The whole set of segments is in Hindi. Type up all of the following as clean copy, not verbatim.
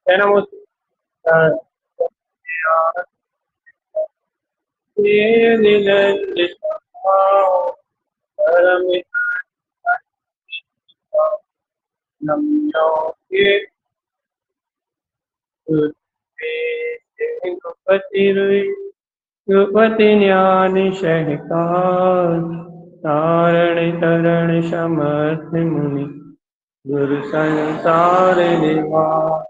नमोस्तु गुपति ज्ञान शहकार तारण तरण समर्थ मुनि गुरु संसार निवार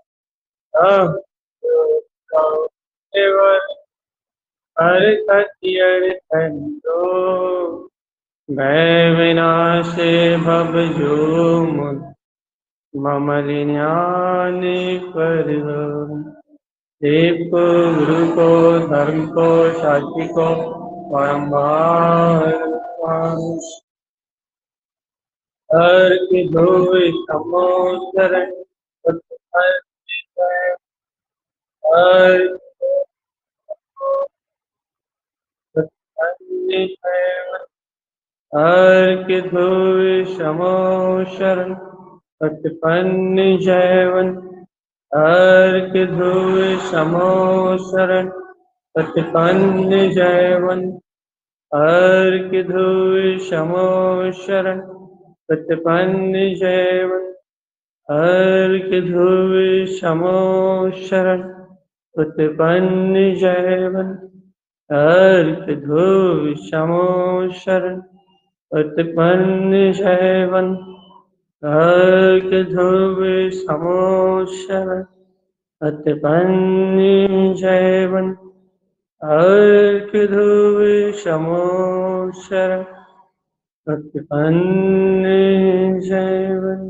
हर सत्य ठंडो भय विनाशे भव जो मम ज्ञान पर देव को गुरु को धर्म को शांति को परमार हर की धोए समोसर हर हर के धोए समोशरण पतिपन्न जयवन हर के धोए समोशरण पतिपन्न जयवन हर के धोए समोशरण पतिपन्न जयवन हर के धोए समोशरण पतिपन्न जयवन हर के धोए समोशरण उत्पन्न जयवन हर के धोवे समोशर उत्पन्न जयवन हर के धोवे समोशर उत्पन्न जयवन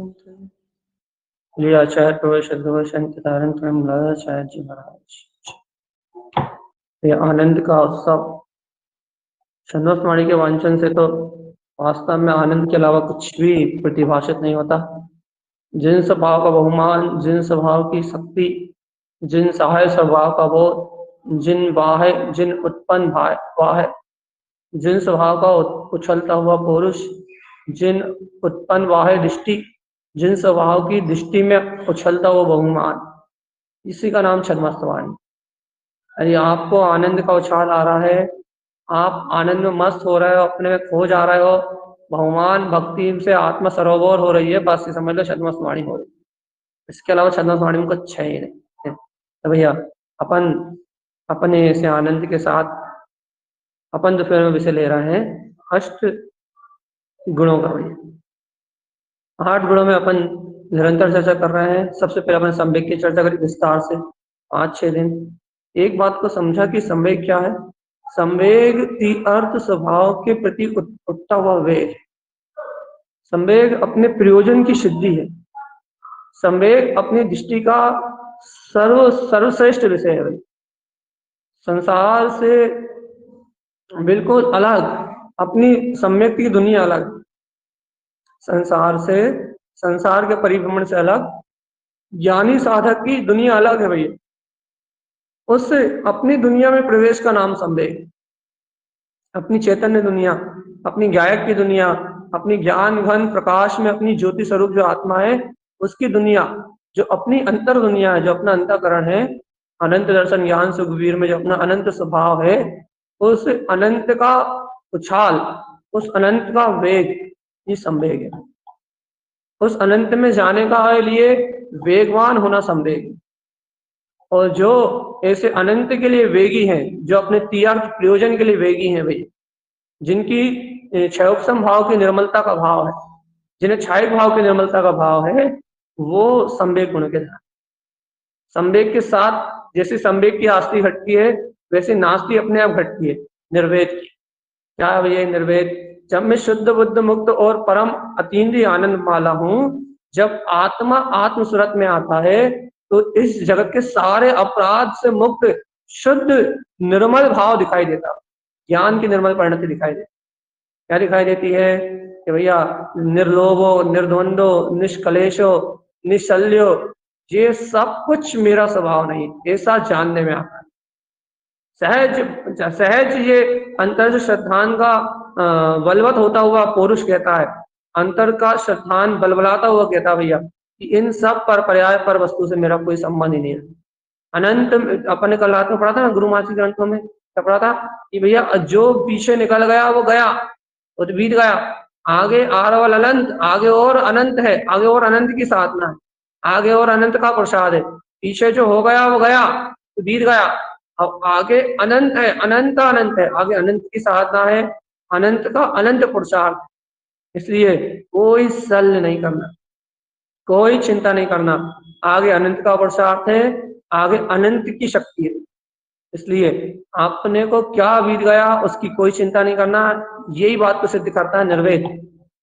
लिए आचार्य प्रवचन संत धारण क्रम आचार्य जी महाराज। ये आनंद का उत्सव छंदोस्वाणी के वांचन से तो वास्तव में आनंद के अलावा कुछ भी प्रतिभाषित नहीं होता। जिन स्वभाव का बहुमान, जिन स्वभाव की शक्ति, जिन सहाय स्वभाव का बोध, जिन उत्पन्न वाह, जिन स्वभाव का उछलता हुआ पुरुष, जिन उत्पन्न वाह दृष्टि, जिन स्वभाव की दृष्टि में उछलता हुआ बहुमान, इसी का नाम छंदोस्वाणी। यदि आपको आनंद का उछाल आ रहा है, आप आनंद में मस्त हो रहे हो, अपने में खो जा रहे हो, भगवान भक्ति से आत्मा सरोवर हो रही है, बस ये समझ लो छंदोस्वाणी हो रही है। इसके अलावा छंदोस्वाणी में कुछ है ही नहीं। तो भैया अपन अपने ऐसे आनंद के साथ अपन दोपहर में विषय ले रहे हैं अष्ट गुणों का। भैया 8 गुणों में अपन निरंतर चर्चा कर रहे हैं। सबसे पहले अपन संवेग की चर्चा करी विस्तार से 5-6 दिन। एक बात को समझा कि संवेग क्या है। संवेग अर्थ स्वभाव के प्रति उठता हुआ वेग। संवेग अपने प्रयोजन की सिद्धि है। संवेग अपनी दृष्टि का सर्वश्रेष्ठ विषय है। संसार से बिल्कुल अलग अपनी सम्यक की दुनिया अलग। संसार से, संसार के परिभ्रमण से अलग ज्ञानी साधक की दुनिया अलग है भैया। उससे अपनी दुनिया में प्रवेश का नाम संवेग। अपनी चैतन्य दुनिया, अपनी गायक की दुनिया, अपनी ज्ञान घन प्रकाश में अपनी ज्योति स्वरूप जो आत्मा है, उसकी दुनिया, जो अपनी अंतर दुनिया है, जो अपना अंतःकरण है, अनंत दर्शन ज्ञान सुखवीर में जो अपना अनंत स्वभाव है, उस अनंत का उछाल, उस अनंत का वेग, ये संवेग है। उस अनंत में जाने का लिए वेगवान होना संवेग। और जो ऐसे अनंत के लिए वेगी हैं, जो अपने तीर्थ प्रयोजन के लिए वेगी हैं भैया, जिनकी क्षयोक्षम भाव की निर्मलता का भाव है, जिन्हें क्षायिक भाव की निर्मलता का भाव है, वो संवेग गुण के साथ। संवेग के साथ जैसे संवेग की आस्ती घटती है, वैसे नास्ती अपने आप घटती है निर्वेद की। क्या है भैया निर्वेद? जब मैं शुद्ध बुद्ध मुक्त और परम अतीन्द्रिय आनंद माला हूं, जब आत्मा आत्मसुरत में आता है, तो इस जगत के सारे अपराध से मुक्त शुद्ध निर्मल भाव दिखाई देता, ज्ञान की निर्मल परिणति दिखाई देती। क्या दिखाई देती है कि भैया निर्लोभो, निर्द्वंदो, निष्कलेशो, निशल्यो, ये सब कुछ मेरा स्वभाव नहीं, ऐसा जानने में आता है। सहज ये अंतर श्रद्धान का बलवत होता हुआ पुरुष कहता है, अंतर का श्रद्धान बलबलाता हुआ कहता भैया कि इन सब पर पर्याय पर वस्तु से मेरा कोई संबंध ही नहीं है। अनंत अपन ने कल रात में पढ़ा था ना, गुरु मासी ग्रंथों में क्या पढ़ा था कि भैया जो पीछे निकल गया वो गया, वो तो बीत गया। आगे आरवल अनंत, आगे और अनंत है, आगे और अनंत की साधना है, आगे और अनंत का प्रसाद है। पीछे जो हो गया वो गया, तो बीत गया। अब आगे अनंत है, अनंत अनंत है, आगे अनंत की साधना है, अनंत का अनंत पुरुषार्थ। इसलिए कोई सल नहीं करना, कोई चिंता नहीं करना। आगे अनंत का पुरुषार्थ है, आगे अनंत की शक्ति है। इसलिए अपने को क्या बीत गया उसकी कोई चिंता नहीं करना। यही बात को सिद्ध करता है निर्वेद।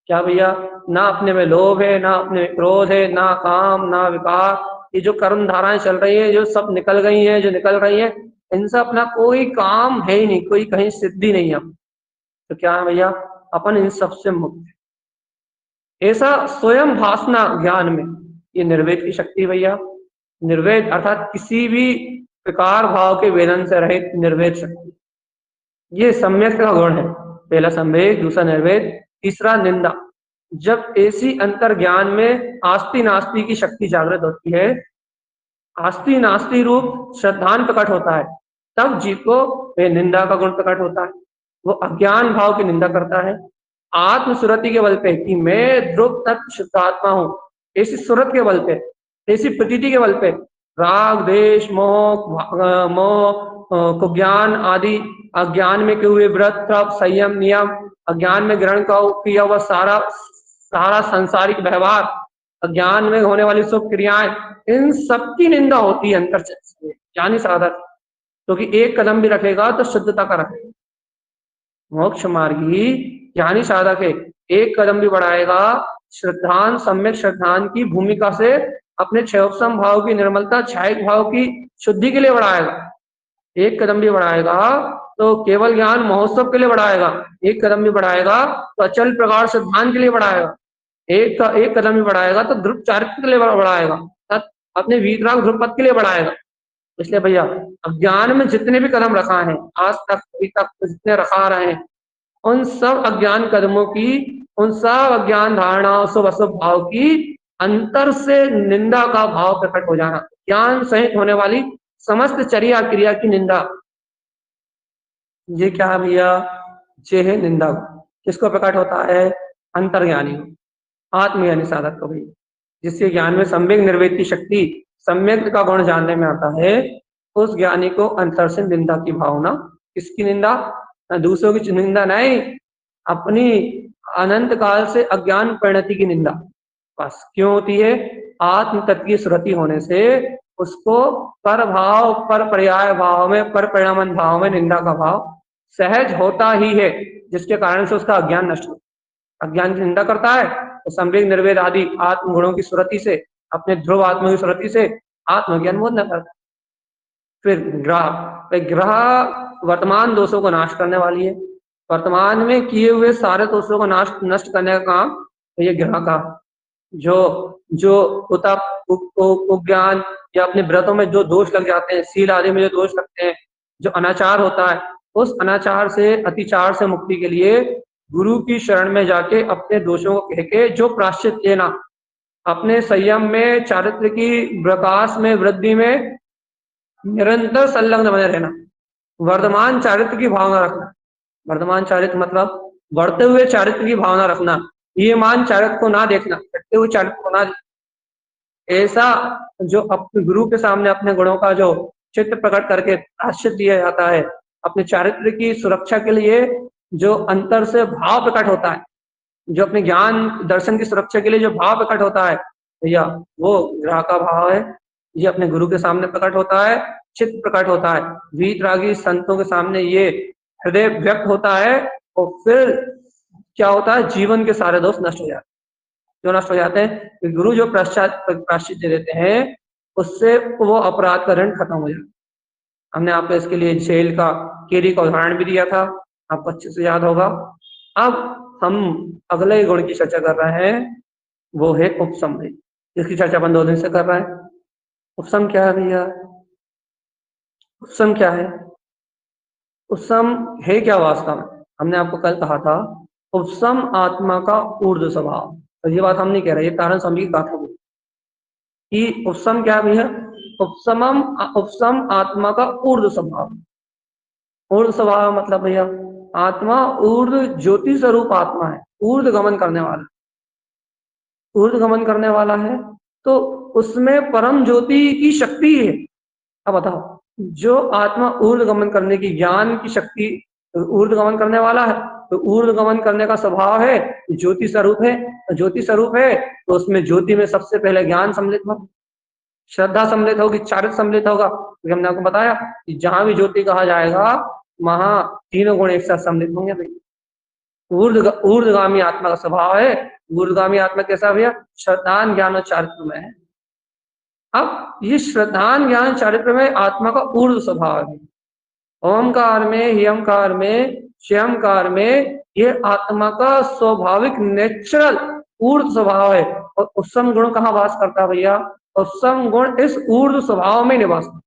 क्या भैया, ना अपने में लोभ है, ना अपने में क्रोध है, ना काम, ना विकार। ये जो कर्म धाराएं चल रही है, जो सब निकल गई है, जो निकल रही है, इनसे अपना कोई काम है ही नहीं, कोई कहीं सिद्धि नहीं है। तो क्या है भैया, अपन इन सबसे मुक्त है। ऐसा स्वयं भासना ज्ञान में, ये निर्वेद की शक्ति भैया। निर्वेद अर्थात किसी भी विकार भाव के वेदन से रहित निर्वेद शक्ति, ये सम्यक का गुण है। पहला संवेग, दूसरा निर्वेद, तीसरा निंदा। जब ऐसी अंतर ज्ञान में आस्ति नास्ति की शक्ति जागृत होती है, आस्ति नास्ति रूप श्रद्धान प्रकट होता है, तब जीव को वे निंदा का गुण प्रकट होता है। वो अज्ञान भाव की निंदा करता है आत्मसुरति के बल पे कि मैं ध्रुव तत्व शुद्धात्मा हूं। ऐसी सुरत के बल पे, ऐसी प्रतीति के बल पे राग देश मोह को ज्ञान आदि, अज्ञान में किए हुए व्रत तप संयम नियम, अज्ञान में ग्रहण का किया हुआ सारा सारा सांसारिक व्यवहार, अज्ञान में होने वाली शुभ क्रियाएं, इन सबकी निंदा होती है अंतर से ज्ञानी साधक। क्योंकि तो एक कदम भी रखेगा तो शुद्धता का रखेगा। मोक्ष मार्गी ज्ञानी साधक है, एक कदम भी बढ़ाएगा श्रद्धान सम्यक श्रद्धान की भूमिका से अपने क्षयोपम भाव की निर्मलता, छायक भाव की शुद्धि के लिए बढ़ाएगा। एक कदम भी बढ़ाएगा तो केवल ज्ञान महोत्सव के लिए बढ़ाएगा, एक कदम भी बढ़ाएगा तो अचल प्रकार सिद्धांत के लिए बढ़ाएगा, एक कदम भी बढ़ाएगा तो ध्रुव चारित्र के लिए बढ़ाएगा, अपने वीतराग ध्रुव पद के लिए बढ़ाएगा। इसलिए भैया अज्ञान में जितने भी कदम रखा है आज तक, अभी तक जितने रखा रहे हैं, उन सब अज्ञान कदमों की, उन सब अज्ञान धारणाओं शुभ अशुभ भाव की अंतर से निंदा का भाव प्रकट हो जाना, ज्ञान सहित होने वाली समस्त चर्या क्रिया की निंदा, ये क्या है भैया, ये है निंदा। किसको प्रकट होता है? अंतर्ज्ञानी आत्मज्ञानी साधक को भी, जिसके ज्ञान में सम्यक निर्वेद की शक्ति, सम्यक का गुण जानने में आता है, उस ज्ञानी को अंतर से निंदा की भावना। किसकी निंदा? दूसरों की निंदा नहीं, अपनी अनंत काल से अज्ञान परिणति की निंदा। बस क्यों होती है? आत्म तत्व की श्रुति होने से उसको पर भाव, पर पर्याय भाव में, पर परिणामन भाव में निंदा का भाव सहज होता ही है, जिसके कारण से उसका अज्ञान नष्ट होता है। अज्ञान की निंदा करता है तो संवेग निर्वेद आदि आत्म गुणों की श्रुति से, अपने ध्रुव आत्मा की श्रुति से आत्मज्ञान बोध न करता। फिर ग्रह वर्तमान दोषों को नाश करने वाली है, वर्तमान में किए हुए सारे दोषों को नष्ट करने का काम तो ये ग्रह का, जो जो ज्ञान या अपने व्रतों में जो दोष लग जाते हैं, सील आदि में जो दोष लगते हैं, जो अनाचार होता है, उस अनाचार से, अतिचार से मुक्ति के लिए गुरु की शरण में जाके अपने दोषों को कह के जो प्राश्चित लेना, अपने संयम में, चारित्र की प्रकाश में, वृद्धि में निरंतर संलग्न बने रहना, वर्तमान चारित्र की भावना रखना। वर्तमान चारित्र मतलब बढ़ते हुए चारित्र की भावना रखना, ये मान चारित्र को ना देखना, घटते हुए चारित्र को ना। ऐसा जो अपने गुरु के सामने अपने गुणों का जो चित्र प्रकट करके प्राश्चित दिया जाता है, अपने चारित्र की सुरक्षा के लिए जो अंतर से भाव प्रकट होता है, जो अपने ज्ञान दर्शन की सुरक्षा के लिए जो भाव प्रकट होता है भैया, वो ग्रह का भाव है। ये अपने गुरु के सामने प्रकट होता है, चित्त प्रकट होता है, वीतरागी संतों के सामने ये हृदय व्यक्त होता है, और फिर क्या होता है? जीवन के सारे दोष नष्ट हो जाते हैं। जो नष्ट हो जाते हैं कि गुरु जो प्राश्चित दे देते हैं, उससे वो अपराध का ऋण खत्म हो जाता है। हमने आपको इसके लिए जेल का, केरी का उदाहरण भी दिया था, आपको अच्छे से याद होगा। अब हम अगले गुण की चर्चा कर रहे हैं, वो है उपशम। इसकी चर्चा अपन 2 दिन से कर रहे हैं। उपशम क्या है भैया? उपशम क्या है? उपशम है क्या वास्तव में? हमने आपको कल कहा था उपशम आत्मा का ऊर्ध्व स्वभाव, और ये बात हम नहीं कह रहे, ये कारण स्वामी की गाथा। कि उपसम क्या भी है, उपसमम उपसम आत्मा का ऊर्ध्व स्वभाव। ऊर्ध्व स्वभाव मतलब भैया आत्मा ऊर्ध्व ज्योति स्वरूप आत्मा है, ऊर्ध्व गमन करने वाला, ऊर्ध्व गमन करने वाला है। तो उसमें परम ज्योति की शक्ति है। अब बताओ, जो आत्मा ऊर्ध्व गमन करने की ज्ञान की शक्ति, ऊर्ध्व गमन करने वाला है, तो ऊर्ध्व गमन करने का स्वभाव है, ज्योति स्वरूप है। ज्योति स्वरूप है तो उसमें ज्योति में सबसे पहले ज्ञान सम्मिलित होगा, श्रद्धा सम्मिलित होगी, चारित्र सम्मिलित होगा, क्योंकि हमने आपको बताया कि जहां भी ज्योति कहा जाएगा वहां तीनों गुण एक साथ सम्मिलित होंगे भाई। ऊर्ध्वगामी आत्मा का स्वभाव है। ऊर्ध्वगामी आत्मा कैसा भैया, श्रद्धान ज्ञान और चारित्र में है। अब ये श्रद्धान ज्ञान चारित्र में आत्मा का ऊर्ध्व स्वभाव है। ओमकार में, ह्यंकार में, श्यंकार में ये आत्मा का स्वाभाविक नेचुरल ऊर्ध्व स्वभाव है। और उत्सम गुण कहाँ वास करता है भैया, उत्सम गुण इस ऊर्ध्व स्वभाव में निवास करता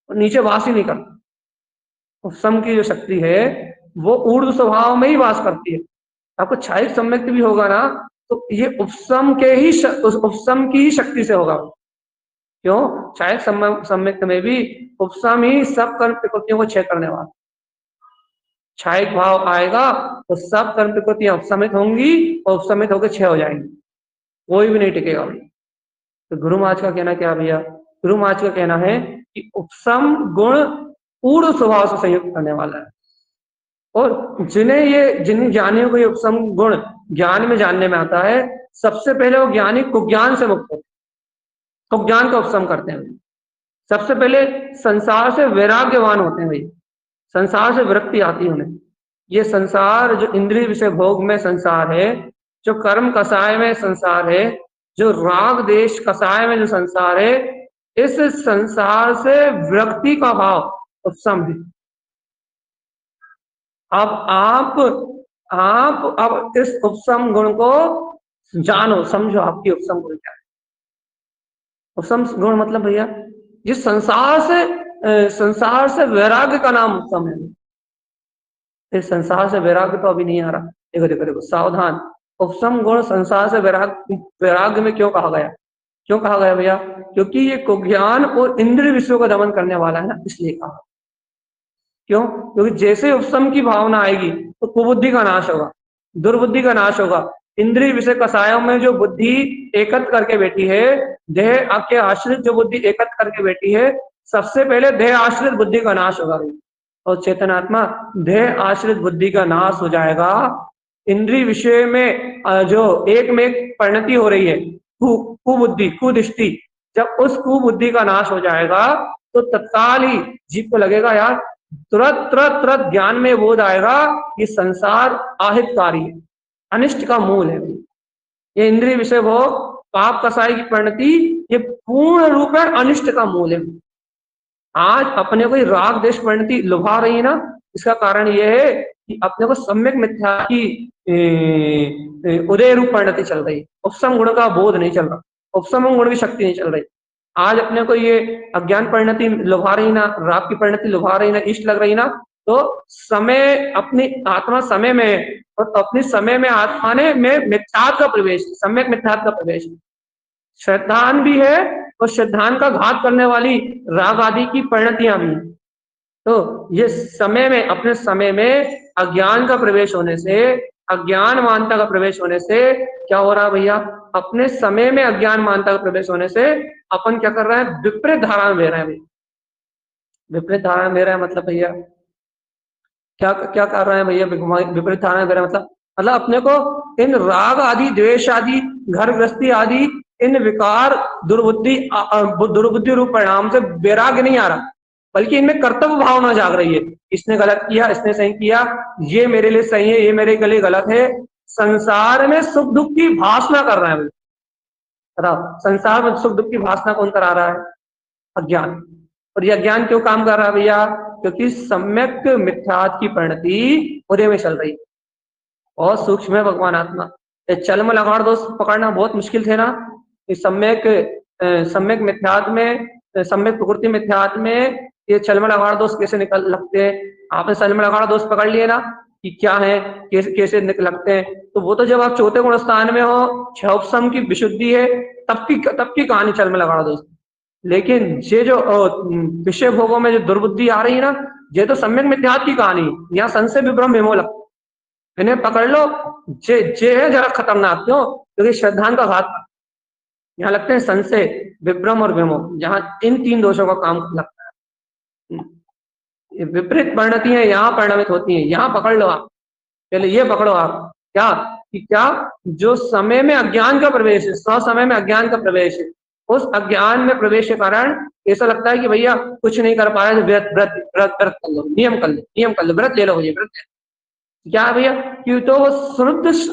है, नीचे वास ही नहीं करता। उपसम की जो शक्ति है वो ऊर्ध्व स्वभाव में ही वास करती है। आपको क्षायिक सम्यक्त भी होगा ना, तो ये उपसम के ही उपसम की ही शक्ति से होगा। क्यों, क्षायिक सम्यक्त में भी उपसम ही सब कर्म प्रकृतियों को क्षय करने वाला। क्षायिक भाव आएगा तो सब कर्म प्रकृतियां उपसमित होंगी और उपसमित होकर क्षय हो जाएंगी, कोई भी नहीं टिकेगा भाई। तो गुरु महाराज का कहना क्या भैया, गुरु महाराज का कहना है कि उपसम गुण पूर्ण स्वभाव से संयुक्त करने वाला है। और जिन ज्ञानियों को ये उपसम गुण ज्ञान में जानने में आता है, सबसे पहले वो ज्ञानी कुज्ञान से मुक्त होते, कुज्ञान का उपसम करते हैं। सबसे पहले संसार से वैराग्यवान होते हैं भाई, संसार से विरक्ति आती है उन्हें। ये संसार जो इंद्रिय विषय भोग में संसार है, जो कर्म कसाय में संसार है, जो राग देश कसाय में जो संसार है, इस संसार से विरक्ति का भाव उपसम है। अब आप अब इस उपसम गुण को जानो, समझो आपकी उपसम गुण क्या है। उपसम गुण मतलब भैया जिस संसार से वैराग्य का नाम उपसम है। इस संसार से वैराग्य तो अभी नहीं आ रहा, देखो देखो देखो सावधान। उपसम गुण संसार से वैराग्य में क्यों कहा गया, क्यों कहा गया भैया, क्योंकि ये कुज्ञान और इंद्रिय विषयों का दमन करने वाला है ना, इसलिए कहा। क्यों, क्योंकि जैसे उपसम की भावना आएगी तो कुबुद्धि का नाश होगा, दुर्बुद्धि का नाश होगा। इंद्रिय विषय कसायों में जो बुद्धि एकत्र करके बैठी है, देह आपके आश्रित जो बुद्धि एकत्र करके बैठी है, सबसे पहले देह आश्रित बुद्धि का नाश होगा। और चेतनात्मा देह आश्रित बुद्धि का नाश हो जाएगा। इंद्रिय विषय में जो एक में एक परिणति हो रही है, कुबुद्धि कुदृष्टि, जब उस कुबुद्धि का नाश हो जाएगा तो तत्काल ही जीव को लगेगा यार, तुरंत तुरंत तुरंत ज्ञान में बोध आएगा कि संसार आहितकारी है, अनिष्ट का मूल है। ये इंद्रिय विषय भोग पाप कसाई की परिणति, ये पूर्ण रूप में अनिष्ट का मूल है। आज अपने को राग देश परिणति लुभा रही है ना, इसका कारण यह है कि अपने को सम्यक मिथ्या की उदय रूप परिणति चल रही है, उपसम गुण का बोध नहीं चल रहा, उपसम गुण की शक्ति नहीं चल रही। आज अपने को ये अज्ञान परिणति लुभा रही ना, राग की परिणति लुभा रही ना, इष्ट लग रही ना, तो समय अपनी आत्मा समय में, और अपनी समय में आत्मा ने में मिथ्यात्व का प्रवेश, सम्यक मिथ्यात्व का प्रवेश, श्रद्धान भी है और श्रद्धान का घात करने वाली राग आदि की परिणतियां भी। तो ये समय में, अपने समय में अज्ञान का प्रवेश होने से, अज्ञान मानता का प्रवेश होने से क्या हो रहा है भैया, अपने समय में अज्ञान मानता का प्रवेश होने से अपन क्या कर रहे हैं, विपरीत धारा में बह रहे हैं। विपरीत धारा में बह रहे हैं मतलब भैया क्या क्या कर रहे हैं भैया, विपरीत धारा में बह रहे हैं मतलब अपने को इन राग आदि, द्वेष आदि, घर गृहस्थी आदि, इन विकार दुर्बुद्धि रूप परिणाम से वैराग्य नहीं आ रहा, बल्कि इनमें कर्तव्य भावना जाग रही है। इसने गलत किया, इसने सही किया, ये मेरे लिए सही है, ये मेरे लिए गलत है। संसार में सुख दुख की भाषणा कर रहा है। बताओ, संसार में सुख दुख की भाषणा कौन करा रहा है, अज्ञान। और ये अज्ञान क्यों काम कर रहा है भैया, क्योंकि सम्यक मिथ्यात्व की परिणति उदय में चल रही है। बहुत सूक्ष्म है भगवान आत्मा, चलम लगाड़ दोष पकड़ना बहुत मुश्किल थे ना। इस सम्यक मिथ्यात्व में, सम्यक प्रकृति मिथ्यात्व में ये चलम लगाड़ दोष कैसे निकल लगते हैं। आपने चलम लगाड़ दोष पकड़ लिए ना कि क्या है, कैसे कैसे लगते हैं, तो वो तो जब आप चौथे गुण स्थान में हो, क्षोभसम की विशुद्धि है, तब की कहानी चल में लगा दो। लेकिन ये जो विषय भोगों में जो दुर्बुद्धि आ रही है ना, ये तो सम्यक मिथ्यात्व की कहानी। यहाँ संशय विभ्रम विमोलक, इन्हें पकड़ लो। जे है जरा खतरनाक, क्यों? क्योंकि श्रद्धान का घात। यहाँ लगते हैं संशय, विभ्रम और विमोह, जहां इन 3 दोषों का काम लगता है। विपरीत परिणति है यहाँ परिणमित होती है, यहाँ पकड़ लो आप। पहले ये पकड़ो आप, क्या कि क्या जो समय में अज्ञान का प्रवेश है, समय में अज्ञान का प्रवेश है, उस अज्ञान में प्रवेश के कारण ऐसा लगता है कि भैया कुछ नहीं कर पा रहे, व्रत व्रत व्रत व्रत कर लो, नियम कर लो, नियम कर लो, व्रत ले लो, ये व्रत क्या है भैया? कि तो वो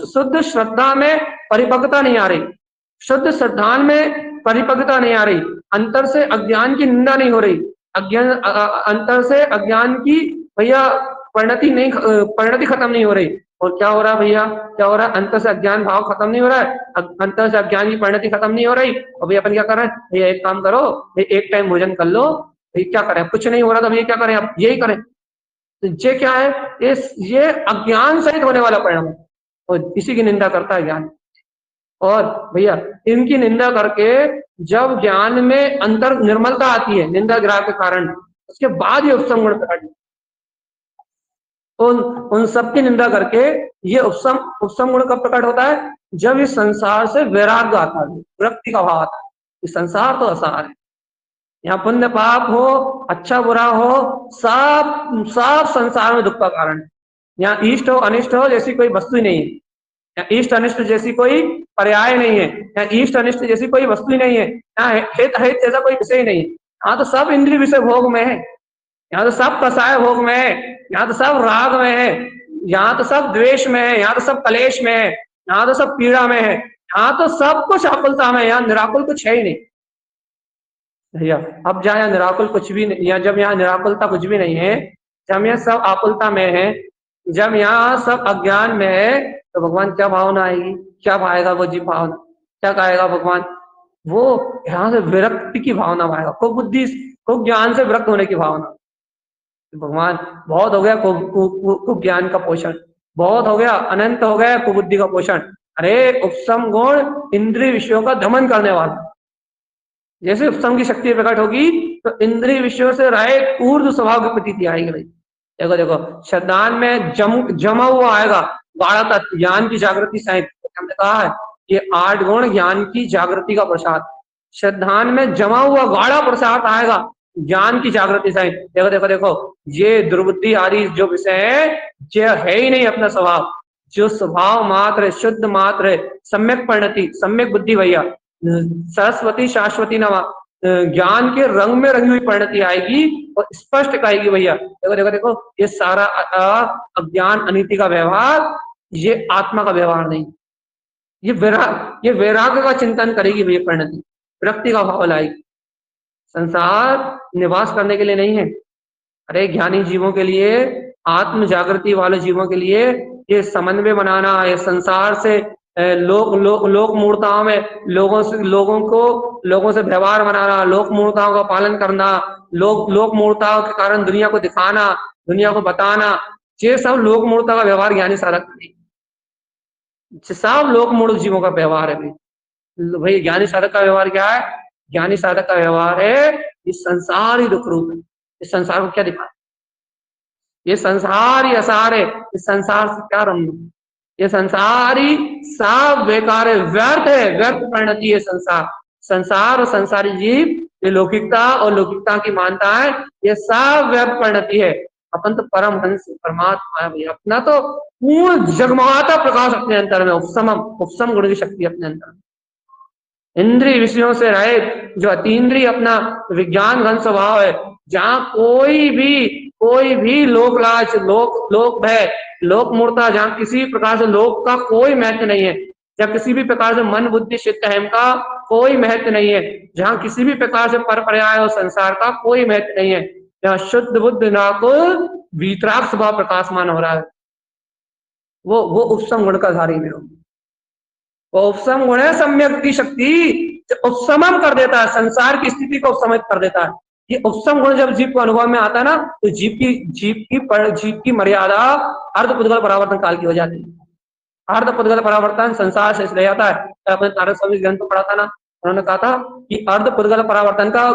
शुद्ध श्रद्धा में परिपक्वता नहीं आ रही, शुद्ध श्रद्धा में परिपक्वता नहीं आ रही, अंतर से अज्ञान की निंदा नहीं हो रही, अज्ञान अंतर से अज्ञान की भैया परिणति खत्म नहीं हो रही। और क्या हो रहा है भैया? क्या हो रहा है? अंतर से अज्ञान भाव खत्म नहीं हो रहा है, अंतर से अज्ञान की परिणति खत्म नहीं हो रही। और भैया अपन क्या कर रहे हैं? भैया एक काम करो, एक टाइम भोजन कर लो। भैया क्या करें? कुछ नहीं हो रहा, तो भैया क्या करें? अब यही करें। तो ये क्या है? ये अज्ञान सहित होने वाला परिणाम है, और इसी की निंदा करता है ज्ञान। और भैया इनकी निंदा करके जब ज्ञान में अंतर निर्मलता आती है निंदा ग्राह के कारण, उसके बाद ये उपसम गुण प्रकट, उन सब की निंदा करके ये उपसम गुण कब प्रकट होता है? जब इस संसार से वैराग्य आता है, विरक्ति का भाव आता है। इस संसार तो असार है, यहाँ पुण्य पाप हो, अच्छा बुरा हो, सब सब संसार में दुख का कारण है। यहाँ इष्ट हो अनिष्ट हो जैसी कोई वस्तु ही नहीं है, यहाँ इष्ट अनिष्ट जैसी कोई पर्याय नहीं है, यहाँ इष्ट अनिष्ट जैसी कोई वस्तु ही नहीं है, यहाँ हित अहित जैसा कोई विषय नहीं है। यहाँ तो सब इंद्रिय विषय भोग में है, यहाँ तो सब कसाय भोग में है, यहाँ तो सब राग में है, यहाँ तो सब द्वेष में है, यहाँ तो सब कलेश में है, यहाँ तो सब पीड़ा में है, यहाँ तो सब कुछ आकुलता में है, यहाँ निराकुल कुछ है ही नहीं भैया। अब जहाँ यहाँ निराकुल कुछ भी नहीं, या जब यहाँ निराकुलता कुछ भी नहीं है, जब यहाँ सब आकुलता में है, जब यहाँ सब अज्ञान में है, तो भगवान क्या भावना आएगी? क्या पाएगा वो जीव भावना? क्या कहेगा भगवान? वो यहाँ से विरक्ति की भावना आएगा, खूब बुद्धि खूब ज्ञान से विरक्त होने की भावना। भगवान बहुत हो गया खूब ज्ञान का पोषण, बहुत हो गया, अनंत हो गया कुबुद्धि का पोषण। अरे उपसम गुण इंद्रिय विषयों का दमन करने वाला, जैसे उपसम की शक्ति प्रकट होगी तो इंद्रिय विषयों से रहित ऊर्ध्व स्वभाव की प्रतीति आएगी भाई। देखो देखो श्रद्धान में जमा हुआ आएगा गाढ़ा तत्व, ज्ञान की जागृति सहित। हमने कहा है ये 8 गुण ज्ञान की जागृति का प्रसाद, श्रद्धान में जमा हुआ गाढ़ा प्रसाद आएगा ज्ञान की जागृति सहित। देखो देखो देखो ये दुर्बुद्धि आदि जो विषय है, ये है ही नहीं अपना स्वभाव, जो स्वभाव मात्र शुद्ध मात्र सम्यक परिणति सम्यक बुद्धि भैया, सरस्वती शाश्वती नमा, ज्ञान के रंग में रंगी हुई परिणति आएगी और स्पष्ट कहेगी भैया। देखो देखो देखो ये सारा अज्ञान अनीति का व्यवहार, ये आत्मा का व्यवहार नहीं, ये वैराग्य का चिंतन करेगी भैया परिणति, विरक्ति का भाव लाएगी। संसार निवास करने के लिए नहीं है, अरे ज्ञानी जीवों के लिए, आत्म जागृति वाले जीवों के लिए ये समन्वय बनाना है। संसार से लोक मूर्ताओं में लोगों से व्यवहार बनाना, लोक मूर्ताओं का पालन करना, लोक मूर्ताओं के कारण दुनिया को दिखाना, दुनिया को बताना, ये सब लोक मूर्ता का व्यवहार ज्ञानी साधक नहीं, सब लोक मूर्त जीवों का व्यवहार है भाई। ज्ञानी साधक का व्यवहार क्या है? ज्ञानी साधक का व्यवहार है इस संसार ही दुख रूप है, इस संसार को क्या दिखाए? ये संसार ही असार है, इस संसार से क्या रमना? ये संसार ही सब बेकार है, व्यर्थ है, व्यर्थ परिणति है संसार। संसार और संसारी जीव, ये लौकिकता और लौकिकता की मानता है, ये सब व्यर्थ परिणति है। अपन तो परम हंस परमात्मा है भैया, अपना तो पूर्ण जगमगाता प्रकाश अपने अंतर में, उपसम गुण की शक्ति अपने अंतर में, इंद्रिय विषयों से रहित जो अतीन्द्रिय अपना विज्ञान घन स्वभाव है, जहाँ कोई भी लोक लाज, लोक भय, लोक मूर्ता, जहाँ किसी प्रकार से लोक का कोई महत्व नहीं है, जहाँ किसी भी प्रकार से मन बुद्धि चित्त अहम का कोई महत्व नहीं है, जहाँ किसी भी प्रकार से पर पर्याय और संसार का कोई महत्व नहीं है, जहाँ शुद्ध बुद्ध नाकुल वीतराग स्वभाव प्रकाशमान हो रहा है, वो उपसम गुण का धारी में हो। वो उपसम गुण है सम्यक की शक्ति, उपसमम कर देता है, संसार की स्थिति को उपसमित कर देता है। ये उपसम गुण जब जीव को अनुभव में आता है ना, तो जीव की मर्यादा अर्धपुद्गल परावर्तन काल की हो जाती है। अर्धपुद्गल परावर्तन संसार से रह जाता है। अपने तारक स्वामी ग्रंथ को पढ़ा था ना, उन्होंने कहा था कि अर्ध पुद्गल परावर्तन का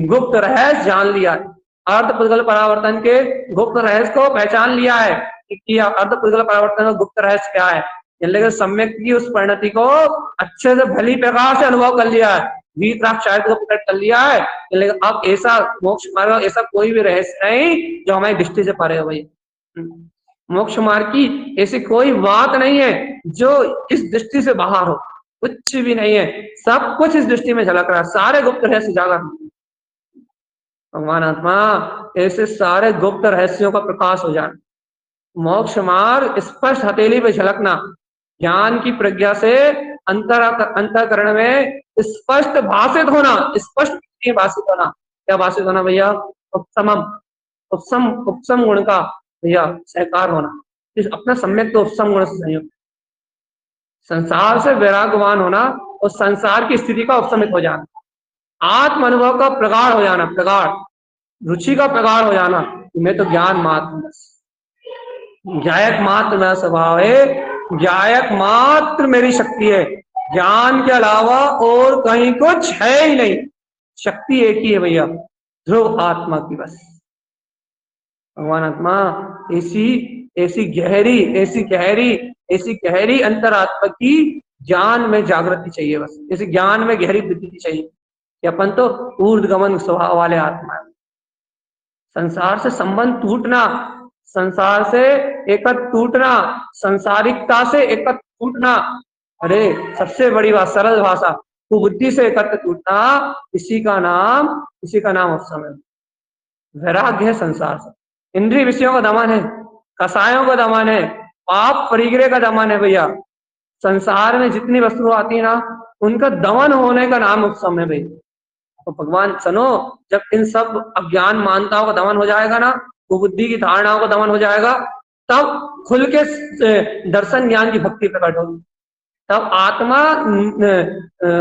गुप्त रहस्य जान लिया है, अर्ध पुद्गल परावर्तन के गुप्त रहस्य को पहचान लिया है कि अर्ध पुद्गल परावर्तन का गुप्त रहस्य क्या है। लेकिन सम्यक की उस परिणति को अच्छे से भली प्रकार से अनुभव कर लिया है, वीतराग को प्रकट कर लिया है। लेकिन अब ऐसा मोक्ष मार्ग ऐसा कोई भी रहस्य नहीं जो हमारी दृष्टि से परे हो भाई। मोक्ष मार्ग की ऐसी कोई बात नहीं है जो इस दृष्टि से बाहर हो, कुछ भी नहीं है, सब कुछ इस दृष्टि में झलक रहा है, सारे गुप्त रहस्य जागर। भगवान आत्मा ऐसे सारे गुप्त रहस्यों का प्रकाश हो जाए, मोक्ष मार्ग स्पष्ट हथेली पे झलकना, ज्ञान की प्रज्ञा से अंतःकरण में स्पष्ट भाषित होना, स्पष्ट भाषित होना। क्या भाषित होना भैया? उपसम गुण का भैया सहकार होना, इस अपना सम्यक तो उपसम गुण से संयुक्त, संसार से वैराग्यवान होना और संसार की स्थिति का उपसमित हो जाना, आत्म अनुभव का प्रगाढ़ हो जाना, प्रगाढ़ रुचि का प्रगाढ़ हो जाना। मैं तो ज्ञान मात्र, ज्ञायक मात्र मेरा स्वभाव है, ज्ञायक मात्र मेरी शक्ति है, ज्ञान के अलावा और कहीं कुछ है ही नहीं, शक्ति एक ही है भैया, ध्रुव आत्मा की बस। भगवान आत्मा ऐसी ऐसी गहरी ऐसी गहरी ऐसी गहरी अंतरात्मा की ज्ञान में जागृति चाहिए, बस ऐसी ज्ञान में गहरी वृद्धि चाहिए कि अपन तो ऊर्ध्वगमन स्वभाव वाले आत्मा है। संसार से संबंध टूटना, संसार से एकत्र टूटना, संसारिकता से एकत्र टूटना, अरे सबसे बड़ी बात सरल भाषा, कुबुद्धि से एकत्र टूटना, इसी का नाम उपशम है। वैराग्य है संसार से, इंद्रिय विषयों का दमन है, कसायों का दमन है, पाप परिग्रह का दमन है भैया। संसार में जितनी वस्तु आती है ना, उनका दमन होने का नाम उपशम है भाई। तो भगवान सुनो, जब इन सब अज्ञान मानताओं का दमन हो जाएगा ना, बुद्धि की धारणाओं का दमन हो जाएगा, तब खुल के दर्शन ज्ञान की भक्ति प्रकट होगी, तब आत्मा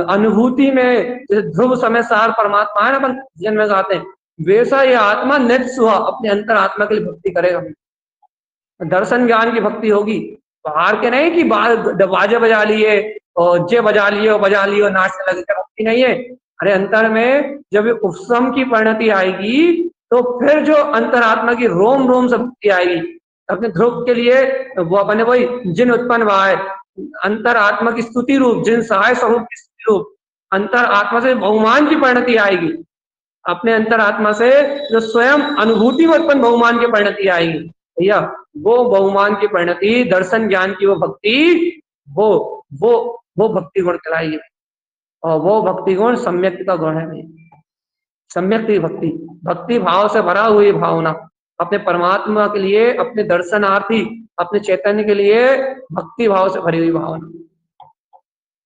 अनुभूति में, जैसे ध्रुव समय सार परमात्मा है ना अपन जन्म में गाते हैं, वैसा ये आत्मा नित्य हुआ अपने अंतर आत्मा के लिए भक्ति करेगा, दर्शन ज्ञान की भक्ति होगी। बाहर के नहीं कि बाजे बजा लिए और जे बजा लिए और नाचने लगे, भक्ति नहीं है। अरे अंतर में जब उपशम की परिणति आएगी तो फिर जो अंतरात्मा की रोम रोम से भक्ति आएगी, अपने ध्रुव के लिए वो अपने वही जिन उत्पन्न हुआ है, अंतर आत्मा की स्तुति रूप, जिन सहाय स्वरूप की स्तुति रूप, अंतर आत्मा से बहुमान की परिणति आएगी, अपने अंतर आत्मा से जो स्वयं अनुभूति में उत्पन्न बहुमान की परिणति आएगी भैया, वो बहुमान की परिणति, दर्शन ज्ञान की वो भक्ति, वो भक्ति गुण कहलाएगी। और वो भक्ति गुण सम्यक का गुण है भाई, सम्यक की भक्ति, भक्ति भाव से भरा हुई भावना, अपने परमात्मा के लिए, अपने दर्शनार्थी, अपने चैतन्य के लिए भक्ति भाव से भरी हुई भावना।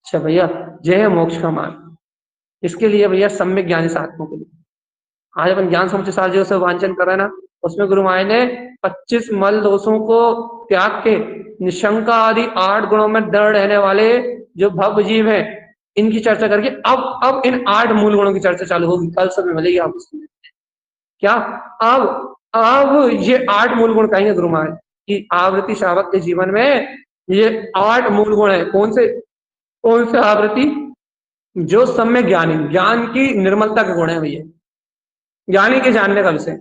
अच्छा भैया, जय है मोक्ष का मार्ग, इसके लिए भैया सम्यक ज्ञानी साधकों के लिए आज अपन ज्ञान समुच्चय साधकों से वांचन कर रहे हैं ना, उसमें गुरु माया ने 25 मल दोषों को त्याग के निशंका आदि 8 गुणों में दृढ़ रहने वाले जो भव जीव हैं, इनकी चर्चा करके अब इन 8 मूल गुणों की चर्चा चालू होगी, कल सब मिलेगी आपको। क्या अब ये 8 मूल गुण कहेंगे गुरु महाराज कि आवृत्ति श्रावक के जीवन में ये 8 मूल गुण है। कौन से आवृत्ति? जो सम्यक ज्ञानी, ज्ञान की निर्मलता का गुण है भैया, ज्ञानी के जानने का विषय,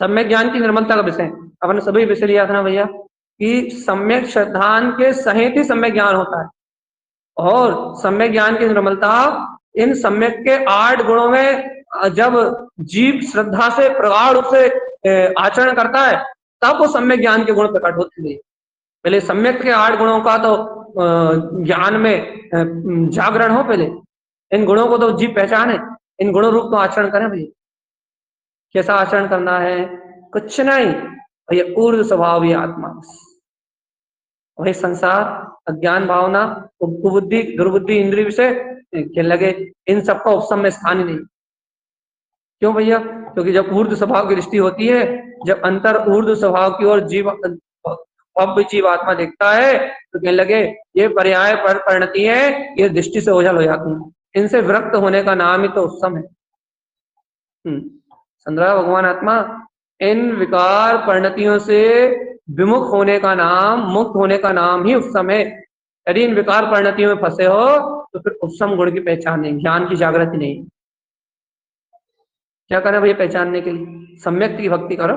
सम्यक ज्ञान की निर्मलता का विषय। अपन सभी विषय लिया था ना भैया कि सम्यक श्रद्धान के सहित ही सम्यक ज्ञान होता है, और सम्यक ज्ञान की निर्मलता इन सम्यक के 8 गुणों में जब जीव श्रद्धा से प्रगाढ़ रूप से आचरण करता है, तब वो सम्यक ज्ञान के गुण प्रकट होते हैं। पहले सम्यक के 8 गुणों का तो ज्ञान में जागरण हो, पहले इन गुणों को तो जीव पहचाने, इन गुणों रूप को आचरण करें भैया। कैसा आचरण करना है? कुछ नहीं भैया, ऊर्ध्व स्वभाव ही आत्मा, वही संसार, अज्ञान भावना, कुबुद्धि, दुर्बुद्धि, इंद्रिय विषय के लगे, इन सबका उपशम में स्थान ही नहीं। क्यों भैया? क्योंकि जब ऊर्ध्व स्वभाव की दृष्टि होती है, जब अंतर ऊर्ध्व स्वभाव की ओर जीव आत्मा देखता है, तो कहने लगे ये पर्याय पर परिणति है, ये दृष्टि से ओझल हो जाती है, इनसे विरक्त होने का नाम ही तो उपशम है। संद्रा भगवान आत्मा इन विकार परिणतियों से विमुख होने का नाम, मुक्त होने का नाम ही उपशम है। यदि इन विकार परिणतियों में फंसे हो तो फिर उत्तम गुण की पहचान नहीं, ज्ञान की जागृति नहीं। क्या करें भैया पहचानने के लिए? सम्यक की भक्ति करो।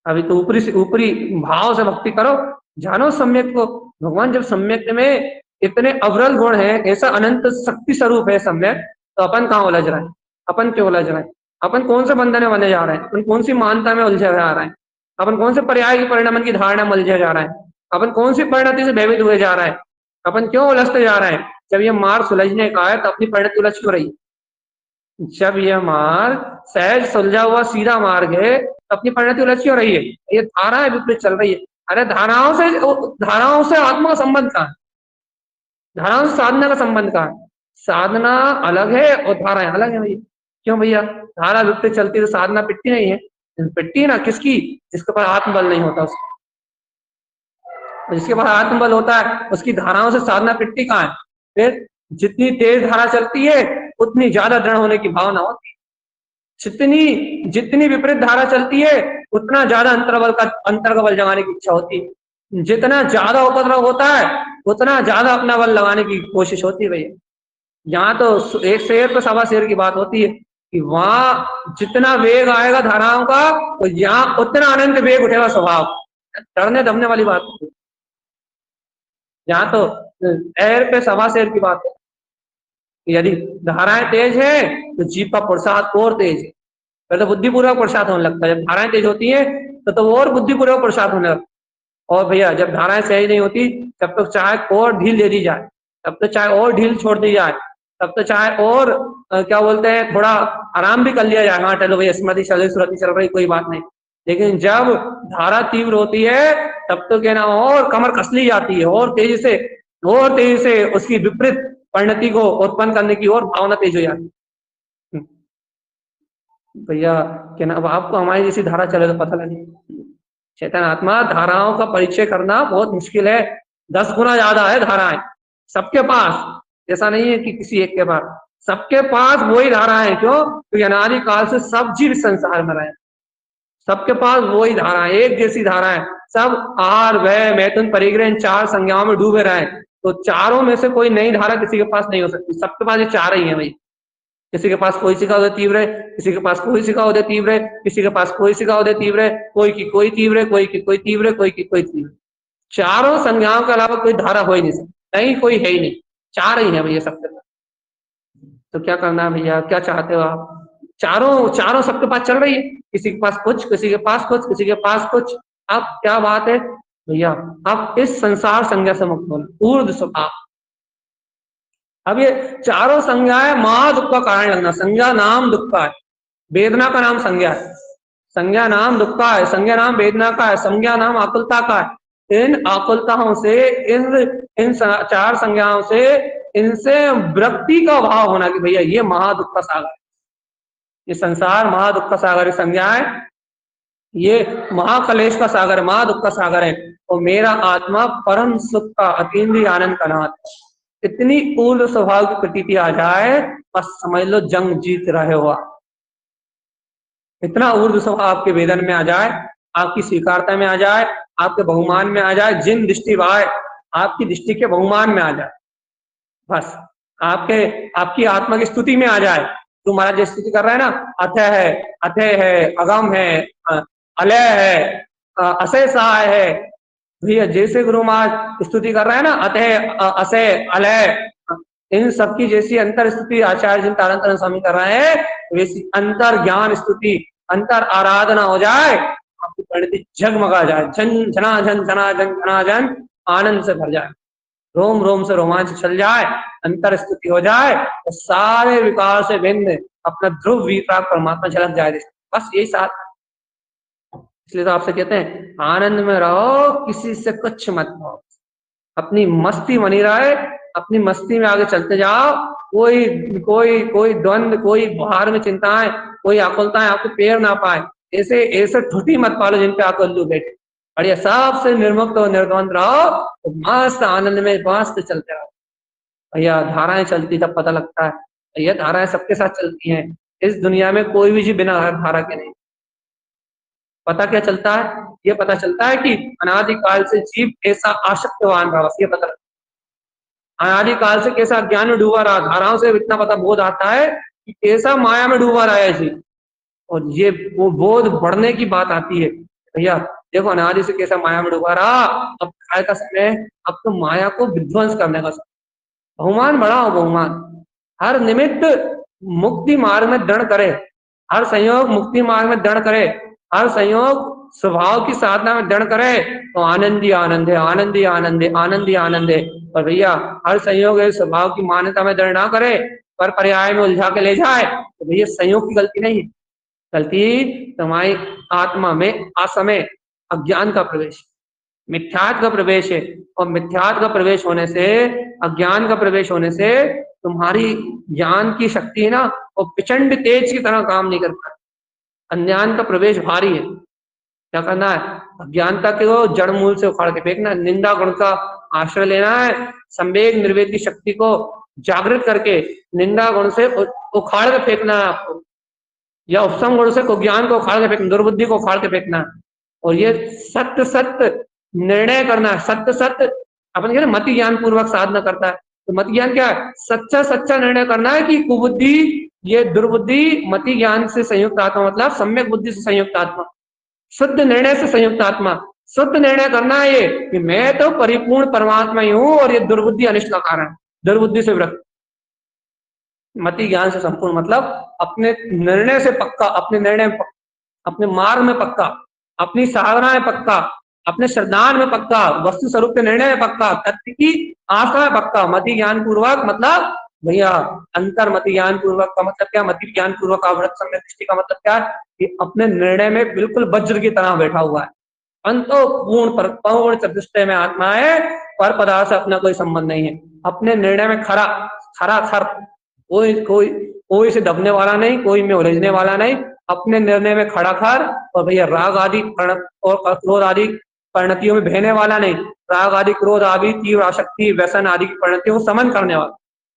अभी तो ऊपरी से ऊपरी भाव से भक्ति करो, जानो सम्यक को। भगवान जब सम्यक में इतने अवरल गुण है, ऐसा अनंत शक्ति स्वरूप है सम्यक, तो अपन कहाँ उलझ रहे हैं? अपन क्यों उलझ रहे हैं? अपन कौन से बंधन में बने जा रहे हैं? अपन कौन सी मानता में उलझे जा रहे हैं? अपन कौन से पर्याय की परिणाम की धारणा में उलझे जा रहा है? अपन कौन सी परिणति से भयभीत हुए जा रहा है? अपन क्यों उलझते जा रहे हैं? जब ये मार्ग सुलझने का है तो अपनी परिणति उलझ क्यों रही? जब यह मार्ग सहज सुलझा हुआ सीधा मार्ग है तो अपनी परिणति उलझ क्यों रही है? ये धाराएं विपरीत चल रही है। अरे धाराओं से आत्मा का संबंध कहाँ है? धाराओं से साधना का संबंध कहाँ है? साधना अलग है और धाराएं अलग है भैया। क्यों भैया? धारा विपरीत चलती है तो साधना पिटती नहीं है? पिटती है ना, किसकी? जिसके पास आत्मबल नहीं होता उसको। जिसके पास आत्मबल होता है उसकी धाराओं से साधना पिटती कहाँ है? फिर जितनी तेज धारा चलती है उतनी ज्यादा दृढ़ होने की भावना होती है। जितनी जितनी विपरीत धारा चलती है उतना ज्यादा अंतर का बल जमाने की इच्छा होती है। जितना ज्यादा उपद्रव होता है उतना ज्यादा अपना बल लगाने की कोशिश होती है भैया। यहाँ तो एक शेर तो सवा शेर की बात होती है कि वहां जितना वेग आएगा धाराओं का, तो यहाँ उतना अनंत वेग उठेगा स्वभाव। डरने दमने वाली बात होती है। यहाँ तो एयर पे सवा शेर की बात है। यदि धाराएं तेज है तो जीव का पुरुषार्थ और तेज है। फिर तो बुद्धिपूर्वक पुरुषार्थ होने लगता है। जब धाराएं तेज होती है तो वो और बुद्धिपूर्वक पुरुषार्थ होने लगता है। और भैया जब धाराएं सही नहीं होती तब तो चाहे और ढील दे दी जाए, तब तो चाहे और ढील छोड़ दी जाए, तब तो चाहे और क्या बोलते हैं, थोड़ा आराम भी कर लिया जाए। हाँ चलो भैया स्मृति चल रही, सुरति चल रही, कोई बात नहीं। लेकिन जब धारा तीव्र होती है तब तो कहना और कमर कस ली जाती है, और तेजी से उसकी विपरीत परिणति को उत्पन्न करने की और भावना तेज हो जाती है। भैया क्या ना, अब आपको हमारी जैसी धारा चले तो पता लगे। चेतन आत्मा धाराओं का परिचय करना बहुत मुश्किल है। 10 गुना ज्यादा है धाराएं सबके पास। ऐसा नहीं है कि किसी एक के पास, सबके पास वही धाराएं। क्यों? क्योंकि अनादि काल से सब जीव संसार में रहे, सबके पास वही धाराएं, एक जैसी धाराएं। सब आहार व्यय मैथुन परिग्रह इन 4 संज्ञाओं में डूबे रहे। तो चारों में से कोई नई धारा किसी के पास नहीं हो सकती। सबके पास ये 4 ही है भाई। किसी के पास कोई शिखा उदय तीव्र है, किसी के पास कोई शिखा उदय तीव्र है, किसी के पास कोई शिखा उदय तीव्र है, कोई की कोई तीव्र है, कोई की कोई तीव्र है, कोई की कोई तीव्र। चारों संज्ञाओं के अलावा कोई धारा हो ही नहीं सकती। नहीं, कोई है ही नहीं। 4 ही है भैया सबके पास। तो क्या करना है भैया? क्या चाहते हो आप? चारों चारों सबके पास चल रही है। किसी के पास कुछ, किसी के पास कुछ, किसी के पास कुछ। अब क्या बात है भैया? आप इस संसार संज्ञा से मुक्त होना, ऊर्ध्व स्वभाव। अब ये चारों संज्ञाएं महादुख का कारण लगना। संज्ञा नाम दुख का है, वेदना का नाम संज्ञा है। संज्ञा नाम दुख का है, संज्ञा नाम वेदना का है, संज्ञा नाम आकुलता का है। इन आकुलताओं से, इन 4 संज्ञाओं से, इनसे वृत्ति का भाव होना कि भैया ये महादुख का सागर है, ये संसार महादुख का सागर है, संज्ञाएं ये महाकलेश का सागर, महादुख का सागर है, और मेरा आत्मा परम सुख का अतीन्द्रिय आनंद का नाथ। इतनी ऊर्ध्व स्वभाव की प्रतीति आ जाए बस समझ लो जंग जीत रहे हो आप। इतना ऊर्ध्व स्वभाव आपके वेदन में आ जाए, आपकी स्वीकारता में आ जाए, आपके बहुमान में आ जाए, जिन दृष्टि भाई आपकी दृष्टि के बहुमान में आ जाए, बस आपकी आत्मा की स्तुति में आ जाए। तू महाराज जो स्तुति कर रहा है ना, अथय है, अगम है, अलय है, असय है भैया। जैसे गुरु महाराज स्तुति कर रहा है ना, अतः असय अलय, इन सबकी जैसी अंतर स्तुति आचार्य जिन तारंतरण स्वामी कर रहे हैं, वैसी अंतर ज्ञान स्तुति, अंतर आराधना हो जाए, आपकी परिणति जगमगा जाए, जन जनाजन जनाजन जनाजन आनंद से भर जाए, रोम रोम से रोमांच चल जाए, अंतर स्तुति हो जाए, तो सारे विकार से भिन्न अपना ध्रुव विराग परमात्मा झलक जाए। बस यही साथ। इसलिए तो आपसे कहते हैं आनंद में रहो, किसी से कुछ मत हो, अपनी मस्ती बनी रहे, अपनी मस्ती में आगे चलते जाओ। कोई कोई कोई द्वंद, कोई बाहर में चिंताएं, कोई आकुलताएं आपको पैर ना पाए। ऐसे ऐसे ठुटी मत पालो जिन पे आप उल्लू बैठे। बढ़िया सबसे निर्मुक्त और निर्द्वंद रहो, तो मस्त आनंद में मस्त चलते रहो भैया। धाराएं चलती तब पता लगता है भैया, धाराएं सबके साथ चलती हैं। इस दुनिया में कोई भी जीव बिना धारा के नहीं। पता क्या चलता है? ये पता चलता है कि अनादिकाल से जीव ऐसा आसक्तवान रहा, बस ये पता लगता है। अनादि काल से कैसा अज्ञान में डूबा रहा, धाराओं से इतना पता बोध आता है कि कैसा माया में डूबा रहा है जी। और ये वो बोध बढ़ने की बात आती है भैया, देखो अनादि से कैसा माया में डूबा रहा, अब काय का समय है, अब तो माया को विध्वंस करने का समय, बहुमान बढ़ाओ बहुमान, हर निमित्त मुक्ति मार्ग में दृढ़ करे, हर संयोग मुक्ति मार्ग में दृढ़ करे, हर संयोग स्वभाव की साधना में दृढ़ करे, तो आनंद ही आनंद है, आनंद ही आनंद है, आनंद ही आनंद है। और भैया हर संयोग स्वभाव की मान्यता में दृढ़ ना करे, पर पर्याय में उलझा के ले जाए, तो भैया संयोग की गलती नहीं है, गलती तुम्हारी आत्मा में असमय अज्ञान का प्रवेश, मिथ्यात्व का प्रवेश है। और मिथ्यात्व का प्रवेश होने से, अज्ञान का प्रवेश होने से तुम्हारी ज्ञान की शक्ति है ना, वो प्रचंड तेज की तरह काम नहीं कर पाती। अज्ञान का प्रवेश भारी है, क्या करना है, अज्ञानता को जड़ मूल से उखाड़ के फेंकना, निंदा गुण का आश्रय लेना है, संवेग निर्वेद की शक्ति को जागृत करके निंदा गुण से उखाड़ के फेंकना है आपको, या उपसम गुण से ज्ञान को उखाड़ के फेंकना, दुर्बुद्धि को उखाड़ के फेंकना है। और ये सत्य सत्य निर्णय करना है, सत्य सत्य अपन कहते मति ज्ञान पूर्वक साधना करता है, तो मति ज्ञान क्या है, सच्चा सच्चा निर्णय करना है कि कुबुद्धि, ये दुर्बुद्धि मति ज्ञान से संयुक्त आत्मा, मतलब सम्यक बुद्धि से संयुक्त आत्मा, शुद्ध निर्णय से संयुक्त आत्मा, शुद्ध निर्णय करना है ये कि मैं तो परिपूर्ण परमात्मा ही हूं और ये दुर्बुद्धि अनिष्ट का कारण है, दुर्बुद्धि से विरक्त। मति ज्ञान से संपूर्ण मतलब अपने निर्णय से पक्का, अपने निर्णय में पक्का, अपने मार्ग में पक्का, अपनी साधना में पक्का, अपने श्रद्धान में पक्का, वस्तु स्वरूप के निर्णय में पक्का, तथ्य की आस्था में पक्का। मति ज्ञान पूर्वक मतलब भैया अंतर मति ज्ञान पूर्वक का मतलब क्या, मति ज्ञान पूर्वक आवृत सम्यक दृष्टि का मतलब क्या है कि अपने निर्णय में बिल्कुल वज्र की तरह बैठा हुआ है, अंतो पूर्ण पूर्ण चतुष्टय में आत्मा है, पर पदार्थ से अपना कोई संबंध नहीं है, अपने निर्णय में खरा खरा खर, कोई कोई कोई से दबने वाला नहीं, कोई में उलझने वाला नहीं, अपने निर्णय में खड़ा खर। और भैया राग आदि और क्रोध आदि परिणतियों में बहने वाला नहीं, राग आदि क्रोध आदि तीव्र आसक्ति व्यसन आदि की परिणतियों को समन करने वाला,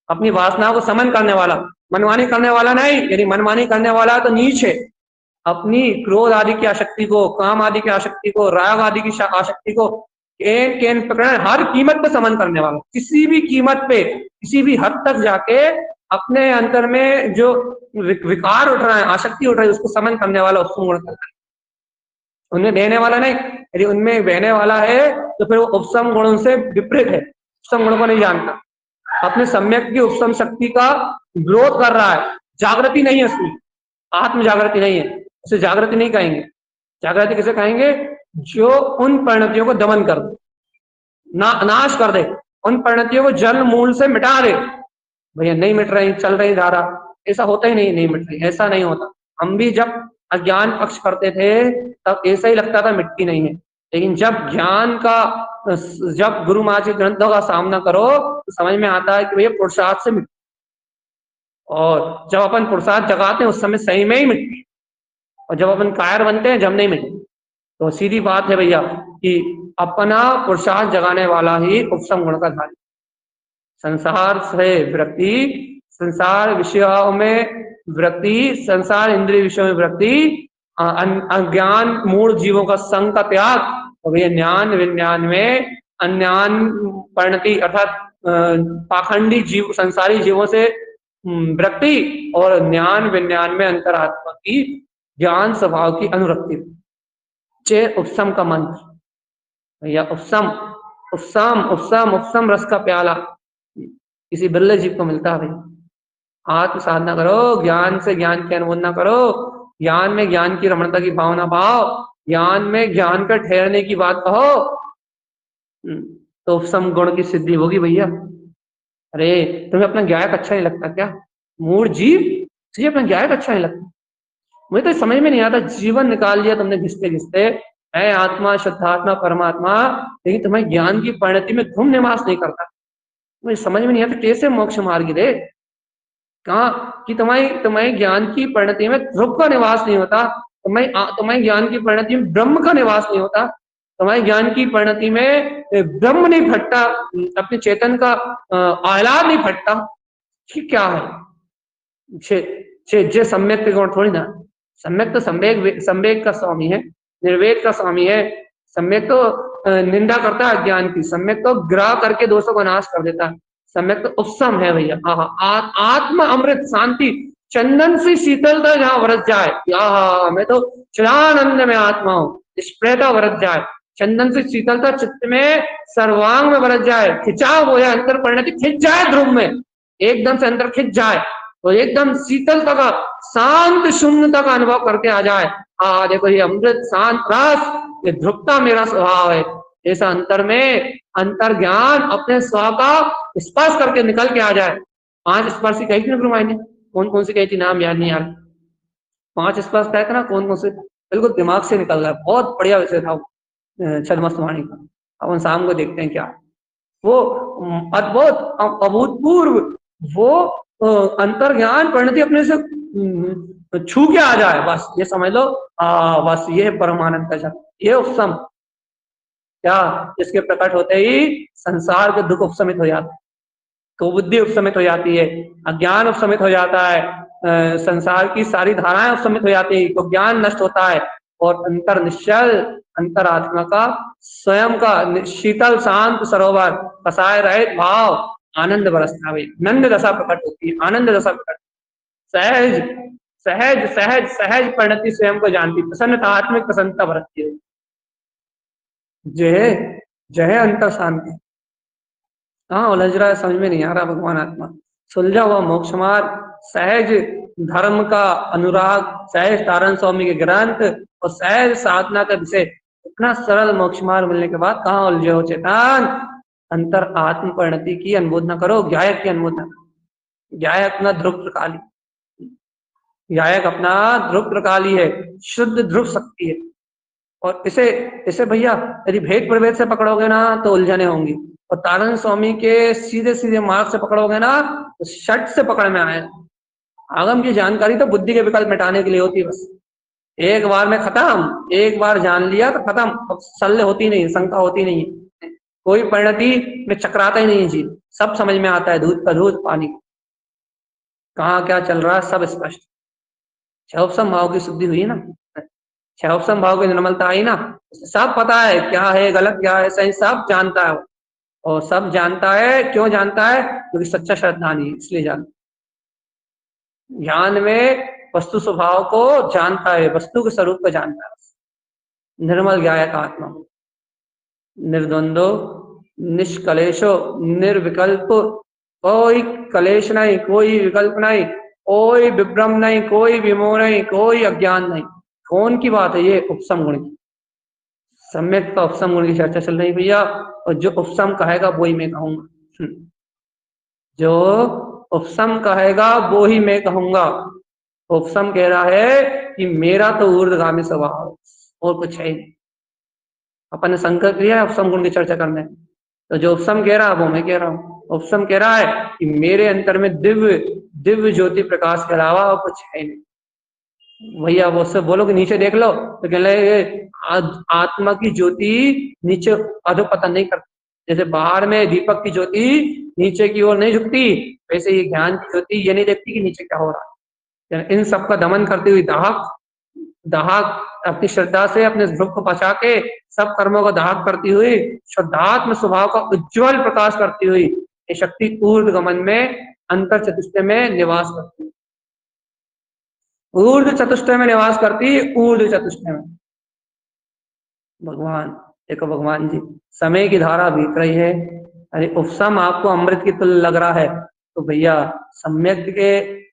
अपनी वासनाओं को समन करने वाला, मनमानी करने वाला नहीं, यदि मनमानी करने वाला तो नीच है। अपनी क्रोध आदि की आसक्ति को, काम आदि की आसक्ति को, राग आदि की आसक्ति को केन केन प्रकरण हर कीमत पे समन करने वाला, किसी भी कीमत पे किसी भी हद तक जाके अपने अंतर में जो विकार उठ रहा है, आसक्ति उठ रही है, उसको समन करने वाला, उसको गुण करना, उनमें बहने वाला नहीं। यदि उनमें बहने वाला है तो फिर वो उपसम गुणों से विपरीत है, उपसम गुणों को नहीं जानता, अपने सम्यक की उपसम शक्ति का विरोध कर रहा है, जागृति नहीं है उसमें, आत्म जागृति नहीं है, उसे जागृति नहीं कहेंगे। जागृति किसे कहेंगे, जो उन परिणतियों को दमन कर दे, नाश कर दे, उन परिणतियों को जल मूल से मिटा दे। भैया नहीं मिट रही, चल रही धारा, ऐसा होता ही नहीं, नहीं मिट रही, ऐसा नहीं होता। हम भी जब अज्ञान पक्ष करते थे तब ऐसा ही लगता था मिटती नहीं है, लेकिन जब ज्ञान का, जब गुरु महाराज के ग्रंथों का सामना करो तो समझ में आता है कि भैया पुरुषार्थ से मिटती, और जब अपन पुरुषार्थ जगाते हैं उस समय सही में ही मिटती, और जब अपन कायर बनते हैं जब नहीं मिटती। तो सीधी बात है भैया कि अपना पुरुषार्थ जगाने वाला ही उपसम गुण का धारी, संसार से विरक्ति, संसार विषयों में विरक्ति, संसार इंद्रिय विषयों में विरक्ति, अज्ञान मूल जीवों का संग का त्याग, और भैया ज्ञान विज्ञान में अज्ञान परिणति अर्थात पाखंडी जीव, संसारी जीवों से विरक्ति, और ज्ञान विज्ञान में अंतरात्मा की ज्ञान स्वभाव की अनुरक्ति। चे उपसम का मंत्र भैया, उपसम उपसम उपसम उपसम रस का प्याला किसी बिरले जीव को मिलता है भैया। आत्म साधना करो, ज्ञान से ज्ञान की अनुमोदना करो, ज्ञान में ज्ञान की रमणता की भावना पाओ, ज्ञान में ज्ञान का ठहरने की बात कहो, तो उपसम गुण की सिद्धि होगी भैया। अरे तुम्हें अपना ज्ञायक अच्छा नहीं लगता क्या, मूड जीव तुझे अपना ज्ञायक अच्छा नहीं लगता, मुझे तो समझ में नहीं आता, जीवन निकाल लिया तुमने घिसते घिसते, है आत्मा शुद्धात्मा परमात्मा, लेकिन तुम्हें ज्ञान की परिणति में तुम निवास नहीं करता, मुझे समझ में नहीं आता कैसे मोक्ष मार्ग दे, कहा कि तुम्हारी ज्ञान की परिणति में ध्रुव का निवास नहीं होता, तुम्हारी ज्ञान की परिणति में ब्रह्म का निवास नहीं होता, तुम्हारी ज्ञान की परिणति में ब्रह्म नहीं फटता, अपने चेतन का आह्लाद नहीं फटता, क्या है जे सम्यक गुण थोड़ी ना, सम्यक तो संवेग का स्वामी है, निर्वेद का स्वामी है, सम्यक तो निंदा करता है अज्ञान की, सम्यक तो ग्रह करके दोषों को नाश कर देता है, सम्यक तो उपशम है भैया। आत्मा अमृत शांति, चंदन से शीतलता जहाँ बरस जाए, मैं तो चिदानंद में आत्मा हूँ, स्प्रेता बरस जाए, चंदन से शीतलता चित्त में सर्वांग में बरस जाए, खिंचाव हो जाए, अंतर परिणति खिंच जाए ध्रुव में, एकदम से अंतर खिंच जाए, तो एकदम शीतलता का, शांत शून्यता का अनुभव करके आ जाए। देखो ये अमृत शांत रस, ये ध्रुवता मेरा स्वभाव है, ऐसा अंतर में अंतर ज्ञान अपने स्व का स्पर्श करके निकल के आ जाए। 5 स्पर्श कही थी ना गुरु माई ने, कौन कौन सी कही थी, नाम याद नहीं यार। 5 स्पर्श कहते ना, कौन कौन से, बिल्कुल दिमाग से निकल रहा है, बहुत बढ़िया विषय था छद्मस्तवाणी का। अपन शाम को देखते हैं क्या वो अद्भुत अभूतपूर्व वो अंतर ज्ञान परिणति अपने से छू के आ जाए, बस ये समझ लो। बस ये परमानंद का जप, ये उपशम क्या, इसके प्रकट होते ही संसार के दुख उपशमित हो जाते हैं, तो बुद्धि उपशमित हो जाती है, अज्ञान उपशमित हो जाता है, संसार की सारी धाराएं उपशमित हो जाती है, तो ज्ञान नष्ट होता है, और अंतर निश्चल, अंतर आत्मा का स्वयं का शीतल शांत सरोवर, कसाय रहित भाव, आनंद बरसता है, नंद दशा प्रकट होती है, आनंद दशा प्रकट, सहज सहज सहज सहज परिणति स्वयं को जानती, प्रसन्नता आत्मिक प्रसन्नता बरसती है। जय जय अंतर शांति, कहाँ उलझ रहा है, समझ में नहीं आ रहा भगवान आत्मा, सुलझा हुआ मोक्ष मार्ग, सहज धर्म का अनुराग, सहज तारण स्वामी के ग्रंथ और सहज साधना का विषय, इतना सरल मोक्ष मार्ग मिलने के बाद कहाँ उलझे हो चेतन, अंतर आत्म परिणति की अनुमोदना करो, ज्ञायक की अनुमोदना करो। ज्ञायक अपना ध्रुव प्रकाली, ज्ञायक अपना ध्रुव प्रकाली है, शुद्ध ध्रुव शक्ति है, और इसे इसे भैया यदि भेद प्रभेद से पकड़ोगे ना तो उलझने होंगी, और तारण स्वामी के सीधे सीधे मार्ग से पकड़ोगे ना तो शट से पकड़ में आए। आगम की जानकारी तो बुद्धि के विकल्प मिटाने के लिए होती है, बस एक बार में खत्म, एक बार जान लिया तो खत्म, अब शल्य होती नहीं, शंका होती नहीं, कोई परिणति में चक्राता ही नहीं जी, सब समझ में आता है, दूध का दूध पानी कहाँ क्या चल रहा है सब स्पष्ट। छह भाव की शुद्धि हुई ना, छह भाव की निर्मलता आई ना, सब पता है क्या है गलत क्या है सही, सब जानता है, और सब जानता है, क्यों जानता है, क्योंकि सच्चा श्रद्धानी है इसलिए जानता। ज्ञान में वस्तु स्वभाव को जानता है, वस्तु के स्वरूप को जानता है। निर्मल ज्ञायक आत्मा, निर्द्वंदो निष्कलेशो निर्विकल्प, कोई कलेश नहीं, कोई विकल्प नहीं, कोई विभ्रम नहीं, कोई विमोह नहीं, कोई अज्ञान नहीं। कौन की बात है ये, उपशम गुण की, सम्यक का उपशम गुण की चर्चा चल रही भैया, और जो उपशम कहेगा वो ही मैं कहूंगा, जो उपशम कहेगा वो ही मैं कहूंगा। उपशम कह रहा है कि मेरा तो ऊर्ध्वगामी स्वभाव और कुछ है नहीं, अपन ने संकल्प लिया है उपशम गुण की चर्चा करने, तो जो उपशम कह रहा है वो मैं कह रहा हूँ। उपशम कह रहा है कि मेरे अंतर में दिव्य दिव्य ज्योति प्रकाश के अलावा और कुछ है नहीं। भैया वो उससे बोलो कि नीचे देख लो, तो कह रहे आत्मा की ज्योति नीचे अधोपतन नहीं करती, जैसे बाहर में दीपक की ज्योति नीचे की ओर नहीं झुकती, वैसे ये ज्ञान की ज्योति ये नहीं देखती कि नीचे क्या हो रहा है। इन सब का दमन करती हुई दाहक दाहक अपनी श्रद्धा से अपने ध्रुव को बचा के सब कर्मों का दाहक करती हुई, शुद्धात्म स्वभाव का उज्ज्वल प्रकाश करती हुई, ये शक्ति ऊर्ध्व गमन में अंतर चतुष्टय में निवास करती है, ऊर्ध्व चतुष्टय में निवास करती है, ऊर्ध्व चतुष्टय में। भगवान देखो, भगवान जी समय की धारा बीत रही है, अरे उपशम आपको अमृत की तुल्य लग रहा है, तो भैया सम्यक के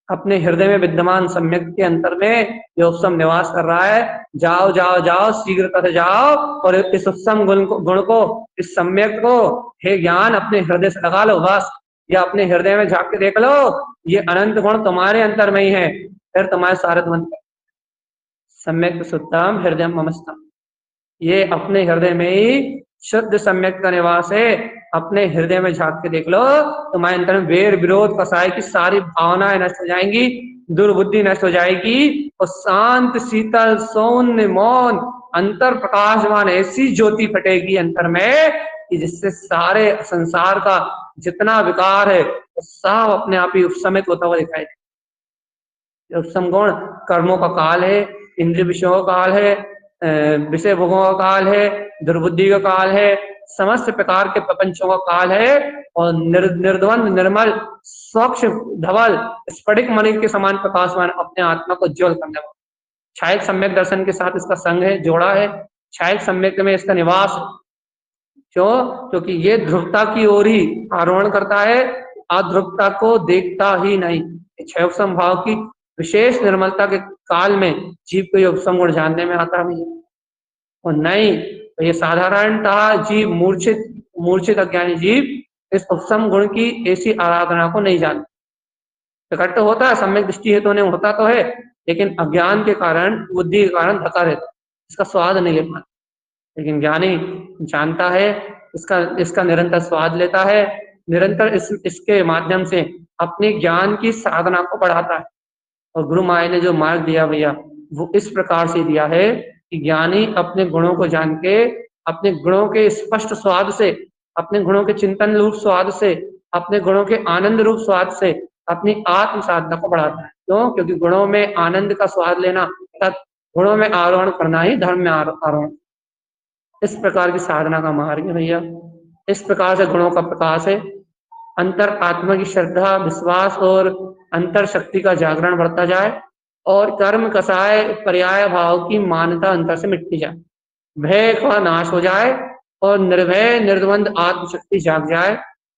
अपने हृदय में विद्यमान सम्यक के अंतर में जो उपशम निवास कर रहा है, जाओ जाओ जाओ शीघ्रता से जाओ, और इस उपशम गुण को इस सम्यक को हे ज्ञान अपने हृदय से लगा लो, बस या अपने हृदय में झांक के देख लो, ये अनंत गुण तुम्हारे अंतर में ही है, फिर तुम्हारे सारथ मंत्र सम्यक सुतम हृदय ममस्तम, ये अपने हृदय में ही शुद्ध सम्यक का निवास है, अपने हृदय में झांक के देख लो, तुम्हारे अंतर में वेर विरोध कसाय की सारी भावनाएं नष्ट हो जाएंगी, दुर्बुद्धि नष्ट हो जाएगी, और शांत शीतल शून्य मौन अंतर प्रकाशमान ऐसी ज्योति फटेगी अंतर में कि जिससे सारे संसार का जितना विकार है वो सब अपने आप ही उपशमित होता हुआ दिखाई दे। उपशम गुण कर्मों का काल है, इंद्रिय विषयों का काल है, विषय भोगों का काल है, दुर्बुद्धि का काल है, समस्त प्रकार के प्रपंचों का काल है और निर्द्वंद निर्मल स्वच्छ धवल स्फटिक मणि के समान प्रकाशमान अपने आत्मा को ज्वल करने वाला छायक सम्यक दर्शन के साथ इसका संग है, जोड़ा है। छायक सम्यक में इसका निवास, क्यों? क्योंकि ये ध्रुवता की ओर ही आरोहण करता है, अध्रुवता को देखता ही नहीं। क्षय भाव की विशेष निर्मलता के काल में जीव को ये उपसम गुण जानने में आता भी है और नहीं तो ये साधारणतः जीव मूर्छित मूर्छित अज्ञानी जीव इस उपसम गुण की ऐसी आराधना को नहीं जानते। प्रकट तो होता है, सम्यक दृष्टि हेतु तो होता तो है, लेकिन अज्ञान के कारण, बुद्धि के कारण धक्का रहता है, इसका स्वाद नहीं ले पाता। लेकिन ज्ञानी जानता है, इसका निरंतर स्वाद लेता है, निरंतर इसके माध्यम से अपने ज्ञान की साधना को बढ़ाता है। और गुरु माया ने जो मार्ग दिया भैया वो इस प्रकार से दिया है कि ज्ञानी अपने गुणों को जान के, अपने गुणों के स्पष्ट स्वाद से, अपने गुणों के चिंतन रूप स्वाद से, अपने गुणों के आनंद रूप स्वाद से अपनी आत्म साधना को बढ़ाता है। क्यों? क्योंकि गुणों में आनंद का स्वाद लेना, गुणों में आरोहण करना ही धर्म में आरोहण। इस प्रकार की साधना का मार्ग है भैया। इस प्रकार से गुणों का प्रकाश है, अंतर आत्मा की श्रद्धा, विश्वास और अंतर शक्ति का जागरण बढ़ता जाए और कर्म कसाय पर्याय भाव की मान्यता अंतर से मिटती जाए, भय का नाश हो जाए और निर्भय निर्द्वंद आत्मशक्ति जाग जाए,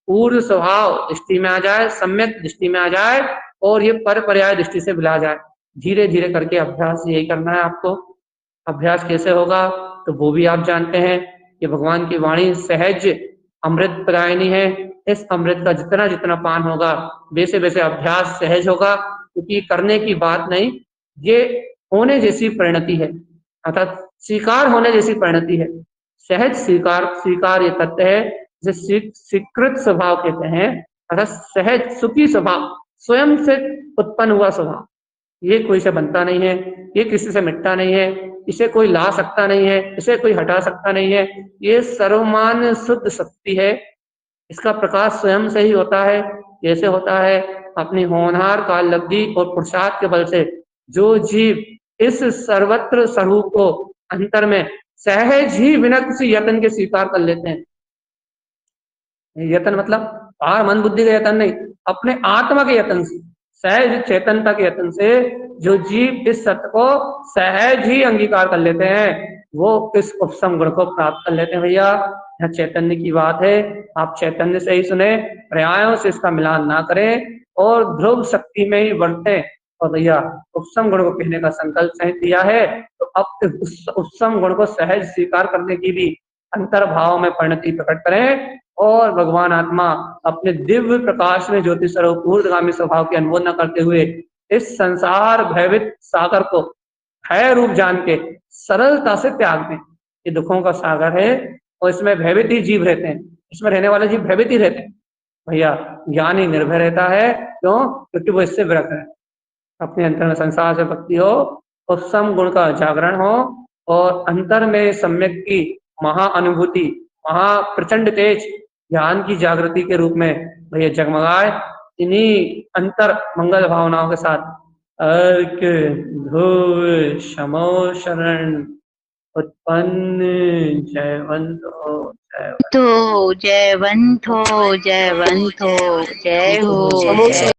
पूर्ण स्वभाव दृष्टि में आ जाए, सम्यक दृष्टि में आ जाए और ये पर पर्याय दृष्टि से मिला जाए। धीरे धीरे करके अभ्यास यही करना है आपको। अभ्यास कैसे होगा तो वो भी आप जानते हैं कि भगवान की वाणी सहज अमृत प्रदायिनी है। इस अमृत का जितना जितना पान होगा वैसे वैसे अभ्यास सहज होगा, क्योंकि करने की बात नहीं, ये होने जैसी परिणति है, अर्थात स्वीकार होने जैसी परिणति है। सहज स्वीकार ये तत्व है जिसे स्वीकृत स्वभाव कहते हैं, अर्थात सहज सुखी स्वभाव, स्वयं से उत्पन्न हुआ स्वभाव। ये कोई से बनता नहीं है, ये किसी से मिटता नहीं है, इसे कोई ला सकता नहीं है, इसे कोई हटा सकता नहीं है। ये सर्वमान शुद्ध शक्ति है, इसका प्रकाश स्वयं से ही होता है। जैसे होता है अपनी होनहार काल लब्धि और पुरुषार्थ के बल से जो जीव इस सर्वत्र स्वरूप को अंतर में सहज ही बिना किसी यत्न के स्वीकार कर लेते हैं। यत्न मतलब बाहर मन बुद्धि का यत्न नहीं, अपने आत्मा के यत्न से, सहज चेतनता के यत्न से जो जीव इस सत्य को सहज ही अंगीकार कर लेते हैं, वो इस उपसम गुण को प्राप्त कर लेते हैं। भैया यह चैतन्य की बात है, आप चैतन्य से ही सुने, पर्यायों से इसका मिलान ना करें और ध्रुव शक्ति में ही बढ़ते। और भैया उपसम गुण को कहने का संकल्प सहित दिया है, तो अब उपसम गुण को सहज स्वीकार करने की भी अंतर भाव में परिणति प्रकट करें और भगवान आत्मा अपने दिव्य प्रकाश में ज्योति स्वरूप ऊर्ध्वगामी स्वभाव की अनुमोदना करते हुए इस संसार भयभीत सागर को भय रूप जान के सरलता से त्याग दें। ये दुखों का सागर है और इसमें भयभीत ही जीव रहते हैं, इसमें रहने वाले जीव भयभीत ही रहते हैं। भैया ज्ञानी निर्भय रहता है, क्यों? क्योंकि वो इससे विरक्त है, अपने अंतर में संसार से भक्ति हो, उपसम गुण का जागरण हो और अंतर में सम्यक की महाअनुभूति, महा प्रचंड तेज ज्ञान की जागृति के रूप में भैया जगमगाए। इन्हीं अंतर मंगल भावनाओं के साथ अर्क ध्रुव शमो शरण उत्पन्न जयवंत हो, जयवंत हो, जयवंत हो, जय हो, जय।